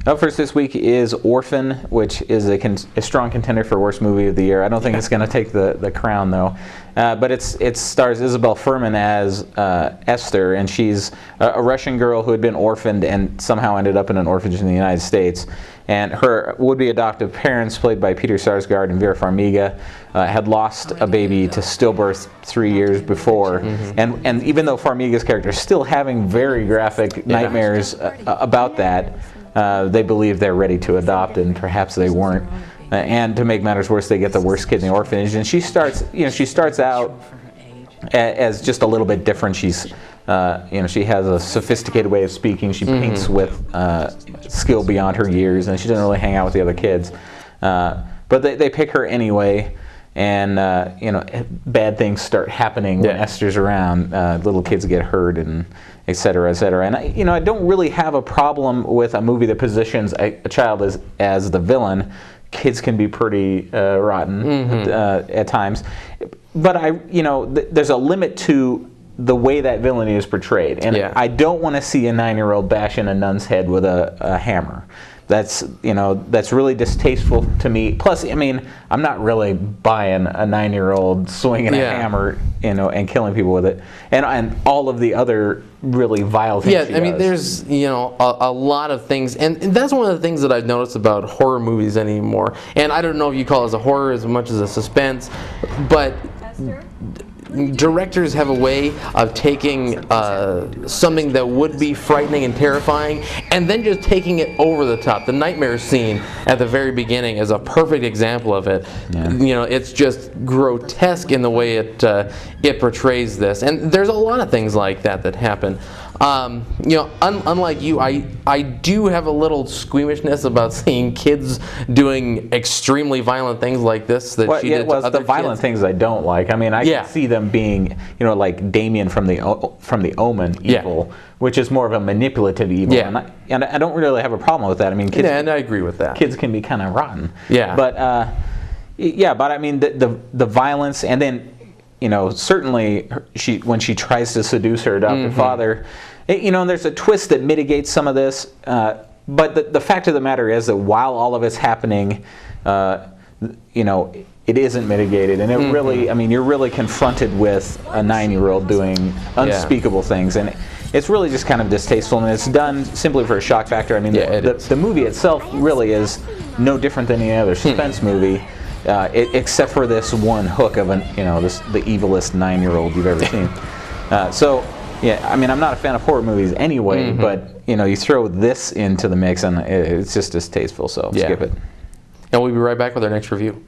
Up first this week is Orphan, which is a strong contender for worst movie of the year. I don't think it's going to take the crown, though. But it stars Isabel Fuhrman as Esther, and she's a Russian girl who had been orphaned and somehow ended up in an orphanage in the United States. And her would-be adoptive parents, played by Peter Sarsgaard and Vera Farmiga, had lost a baby to stillbirth 3 years before. And even though Farmiga's character is still having very graphic nightmares about that, they believe they're ready to adopt, and perhaps they weren't. And to make matters worse, they get the worst kid in the orphanage. And she starts out as just a little bit different. She's, she has a sophisticated way of speaking. She paints with skill beyond her years, and she doesn't really hang out with the other kids. But they pick her anyway. And bad things start happening when Esther's around. Little kids get hurt, and et cetera, et cetera. And I don't really have a problem with a movie that positions a child as the villain. Kids can be pretty rotten at times, but there's a limit to the way that villainy is portrayed, and I don't want to see a 9-year-old bash in a nun's head with a hammer. That's really distasteful to me. Plus, I'm not really buying a 9-year-old swinging a hammer, and killing people with it, and all of the other really vile things. There's a lot of things, and that's one of the things that I've noticed about horror movies anymore. And I don't know if you call it as a horror as much as a suspense, but directors have a way of taking something that would be frightening and terrifying and then just taking it over the top. The nightmare scene at the very beginning is a perfect example of it. It's just grotesque in the way it portrays this, and there's a lot of things like that happen. Unlike you, I do have a little squeamishness about seeing kids doing extremely violent things like this that she did to other the violent kids. Things I don't like. I can see them being, like Damien from the Omen evil, which is more of a manipulative evil. And I don't really have a problem with that. Kids, and I agree with that. Kids can be kind of rotten. But the violence, and then certainly when she tries to seduce her adoptive father, there's a twist that mitigates some of this. But the fact of the matter is that while all of it's happening, it isn't mitigated, and it really, you're really confronted with a 9-year-old doing unspeakable things, and it's really just kind of distasteful, and it's done simply for a shock factor. The movie itself really is no different than any other suspense movie. Except for this one hook of the evilest 9-year-old you've ever seen. I'm not a fan of horror movies anyway, but you throw this into the mix and it's just distasteful, so skip it. And we'll be right back with our next review.